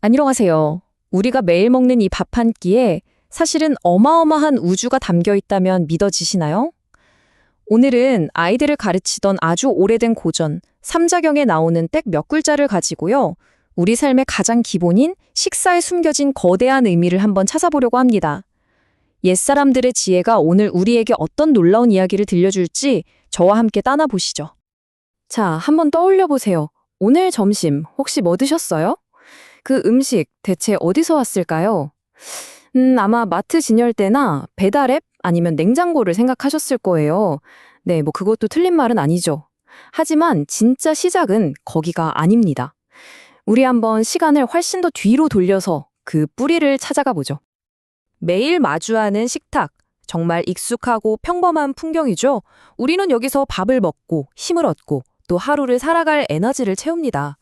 안녕하세요. 우리가 매일 먹는 이 밥 한 끼에 사실은 어마어마한 우주가 담겨 있다면 믿어지시나요? 오늘은 아이들을 가르치던 아주 오래된 고전, 삼자경에 나오는 딱 몇 글자를 가지고요. 우리 삶의 가장 기본인 식사에 숨겨진 거대한 의미를 한번 찾아보려고 합니다. 옛사람들의 지혜가 오늘 우리에게 어떤 놀라운 이야기를 들려줄지 저와 함께 따라보시죠. 자, 한번 떠올려 보세요. 오늘 점심 혹시 뭐 드셨어요? 그 음식 대체 어디서 왔을까요? 아마 마트 진열대나 배달앱 아니면 냉장고를 생각하셨을 거예요. 네, 뭐 그것도 틀린 말은 아니죠. 하지만 진짜 시작은 거기가 아닙니다. 우리 한번 시간을 훨씬 더 뒤로 돌려서 그 뿌리를 찾아가 보죠. 매일 마주하는 식탁, 정말 익숙하고 평범한 풍경이죠. 우리는 여기서 밥을 먹고 힘을 얻고 또 하루를 살아갈 에너지를 채웁니다.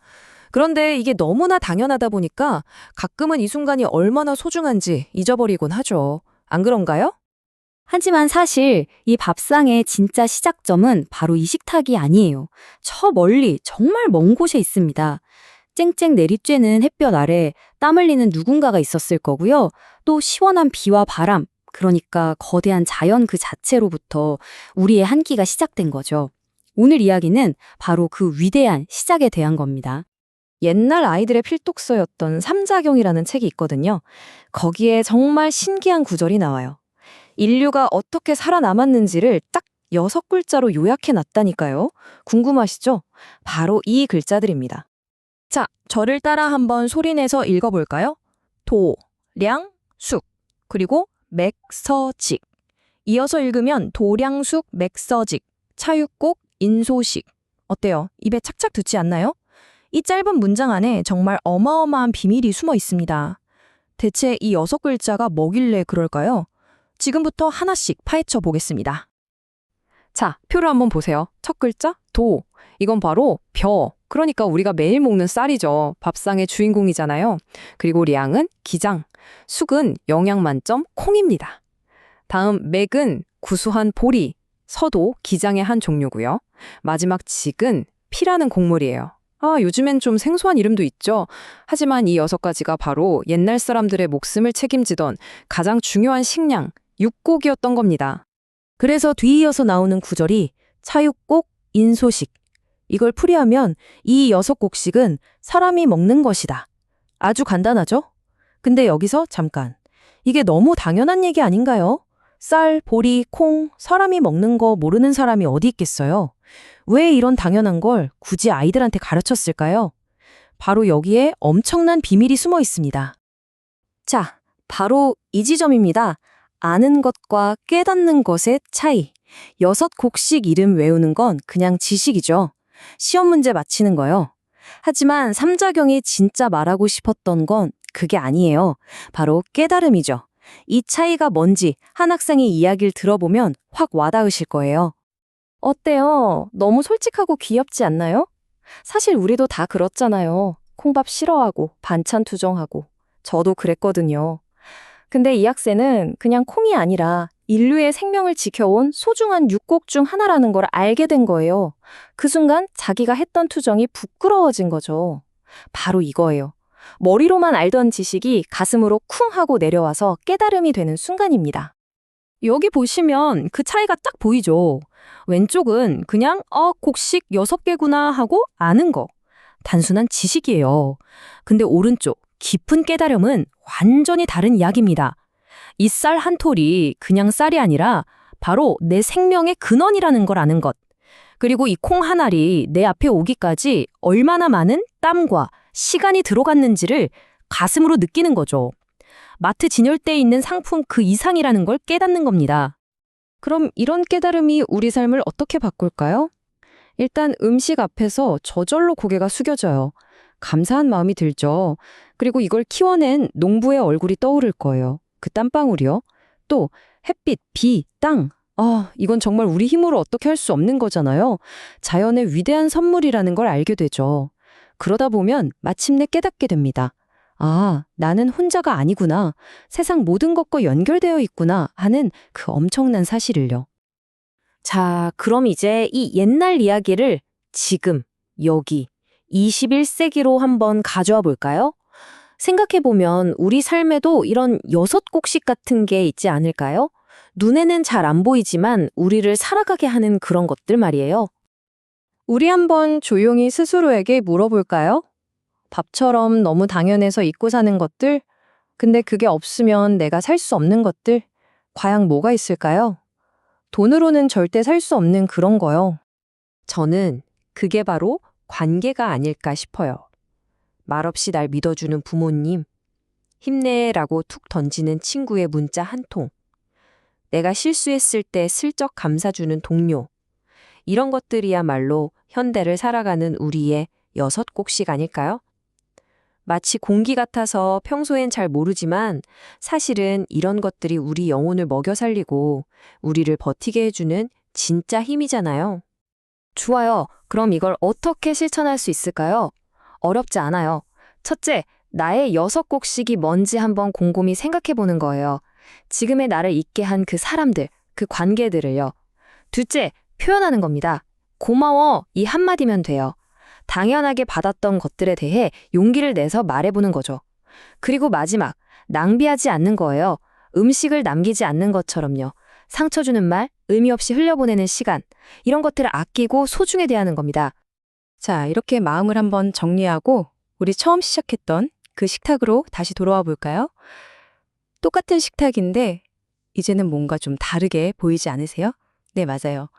그런데 이게 너무나 당연하다 보니까 가끔은 이 순간이 얼마나 소중한지 잊어버리곤 하죠. 안 그런가요? 하지만 사실 이 밥상의 진짜 시작점은 바로 이 식탁이 아니에요. 저 멀리 정말 먼 곳에 있습니다. 쨍쨍 내리쬐는 햇볕 아래 땀 흘리는 누군가가 있었을 거고요. 또 시원한 비와 바람, 그러니까 거대한 자연 그 자체로부터 우리의 한 끼가 시작된 거죠. 오늘 이야기는 바로 그 위대한 시작에 대한 겁니다. 옛날 아이들의 필독서였던 삼자경이라는 책이 있거든요. 거기에 정말 신기한 구절이 나와요. 인류가 어떻게 살아남았는지를 딱 6글자로 요약해 놨다니까요. 궁금하시죠? 바로 이 글자들입니다. 자, 저를 따라 한번 소리내서 읽어볼까요? 도, 량, 숙, 그리고 맥, 서, 직. 이어서 읽으면 도량숙, 맥서직, 차육곡, 인소식. 어때요? 입에 착착 듣지 않나요? 이 짧은 문장 안에 정말 어마어마한 비밀이 숨어 있습니다. 대체 이 6글자가 뭐길래 그럴까요? 지금부터 하나씩 파헤쳐 보겠습니다. 자, 표를 한번 보세요. 첫 글자, 도. 이건 바로 벼. 그러니까 우리가 매일 먹는 쌀이죠. 밥상의 주인공이잖아요. 그리고 량은 기장, 숙은 영양 만점 콩입니다. 다음 맥은 구수한 보리, 서도 기장의 한 종류고요. 마지막 직은 피라는 곡물이에요. 요즘엔 좀 생소한 이름도 있죠. 하지만 이 6가지가 바로 옛날 사람들의 목숨을 책임지던 가장 중요한 식량, 육곡이었던 겁니다. 그래서 뒤이어서 나오는 구절이 차육곡, 인소식. 이걸 풀이하면 이 6곡식은 사람이 먹는 것이다. 아주 간단하죠? 근데 여기서 잠깐. 이게 너무 당연한 얘기 아닌가요? 쌀, 보리, 콩, 사람이 먹는 거 모르는 사람이 어디 있겠어요? 왜 이런 당연한 걸 굳이 아이들한테 가르쳤을까요? 바로 여기에 엄청난 비밀이 숨어 있습니다. 자, 바로 이 지점입니다. 아는 것과 깨닫는 것의 차이. 6곡식 이름 외우는 건 그냥 지식이죠. 시험 문제 맞히는 거요. 하지만 삼자경이 진짜 말하고 싶었던 건 그게 아니에요. 바로 깨달음이죠. 이 차이가 뭔지 한 학생의 이야기를 들어보면 확 와닿으실 거예요. 어때요? 너무 솔직하고 귀엽지 않나요? 사실 우리도 다 그렇잖아요. 콩밥 싫어하고 반찬 투정하고. 저도 그랬거든요. 근데 이 학생은 그냥 콩이 아니라 인류의 생명을 지켜온 소중한 6곡 중 하나라는 걸 알게 된 거예요. 그 순간 자기가 했던 투정이 부끄러워진 거죠. 바로 이거예요. 머리로만 알던 지식이 가슴으로 쿵 하고 내려와서 깨달음이 되는 순간입니다. 여기 보시면 그 차이가 딱 보이죠. 왼쪽은 그냥 곡식 6개구나 하고 아는 거. 단순한 지식이에요. 근데 오른쪽 깊은 깨달음은 완전히 다른 이야기입니다. 이 쌀 한 톨이 그냥 쌀이 아니라 바로 내 생명의 근원이라는 걸 아는 것. 그리고 이 콩 한 알이 내 앞에 오기까지 얼마나 많은 땀과 시간이 들어갔는지를 가슴으로 느끼는 거죠. 마트 진열대에 있는 상품 그 이상이라는 걸 깨닫는 겁니다. 그럼 이런 깨달음이 우리 삶을 어떻게 바꿀까요? 일단 음식 앞에서 저절로 고개가 숙여져요. 감사한 마음이 들죠. 그리고 이걸 키워낸 농부의 얼굴이 떠오를 거예요. 그 땀방울이요. 또 햇빛, 비, 땅. 이건 정말 우리 힘으로 어떻게 할 수 없는 거잖아요. 자연의 위대한 선물이라는 걸 알게 되죠. 그러다 보면 마침내 깨닫게 됩니다. 나는 혼자가 아니구나. 세상 모든 것과 연결되어 있구나 하는 그 엄청난 사실을요. 자, 그럼 이제 이 옛날 이야기를 지금, 여기, 21세기로 한번 가져와 볼까요? 생각해보면 우리 삶에도 이런 6곡식 같은 게 있지 않을까요? 눈에는 잘 안 보이지만 우리를 살아가게 하는 그런 것들 말이에요. 우리 한번 조용히 스스로에게 물어볼까요? 밥처럼 너무 당연해서 잊고 사는 것들, 근데 그게 없으면 내가 살 수 없는 것들, 과연 뭐가 있을까요? 돈으로는 절대 살 수 없는 그런 거요. 저는 그게 바로 관계가 아닐까 싶어요. 말없이 날 믿어주는 부모님, 힘내라고 툭 던지는 친구의 문자 한 통, 내가 실수했을 때 슬쩍 감싸주는 동료, 이런 것들이야말로 현대를 살아가는 우리의 6곡식 아닐까요? 마치 공기 같아서 평소엔 잘 모르지만 사실은 이런 것들이 우리 영혼을 먹여 살리고 우리를 버티게 해주는 진짜 힘이잖아요. 좋아요. 그럼 이걸 어떻게 실천할 수 있을까요? 어렵지 않아요. 첫째, 나의 6곡식이 뭔지 한번 곰곰이 생각해 보는 거예요. 지금의 나를 있게 한 그 사람들, 그 관계들을요. 둘째, 표현하는 겁니다. 고마워, 이 한마디면 돼요. 당연하게 받았던 것들에 대해 용기를 내서 말해보는 거죠. 그리고 마지막, 낭비하지 않는 거예요. 음식을 남기지 않는 것처럼요. 상처 주는 말, 의미 없이 흘려보내는 시간, 이런 것들을 아끼고 소중히 대하는 겁니다. 자, 이렇게 마음을 한번 정리하고 우리 처음 시작했던 그 식탁으로 다시 돌아와 볼까요? 똑같은 식탁인데 이제는 뭔가 좀 다르게 보이지 않으세요? 네, 맞아요.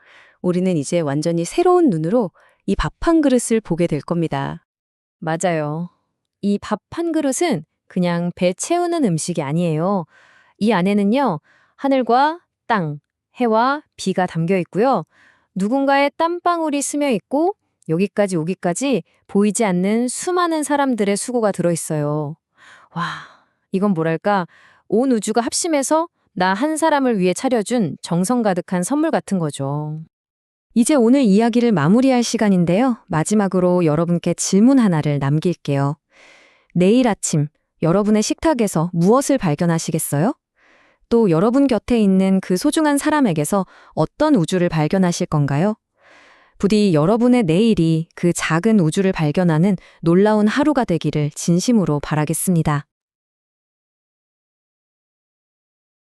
우리는 이제 완전히 새로운 눈으로 이 밥 한 그릇을 보게 될 겁니다. 맞아요. 이 밥 한 그릇은 그냥 배 채우는 음식이 아니에요. 이 안에는요, 하늘과 땅, 해와 비가 담겨 있고요. 누군가의 땀방울이 스며 있고, 여기까지 오기까지 보이지 않는 수많은 사람들의 수고가 들어 있어요. 와, 이건 뭐랄까, 온 우주가 합심해서 나 한 사람을 위해 차려준 정성 가득한 선물 같은 거죠. 이제 오늘 이야기를 마무리할 시간인데요. 마지막으로 여러분께 질문 하나를 남길게요. 내일 아침 여러분의 식탁에서 무엇을 발견하시겠어요? 또 여러분 곁에 있는 그 소중한 사람에게서 어떤 우주를 발견하실 건가요? 부디 여러분의 내일이 그 작은 우주를 발견하는 놀라운 하루가 되기를 진심으로 바라겠습니다.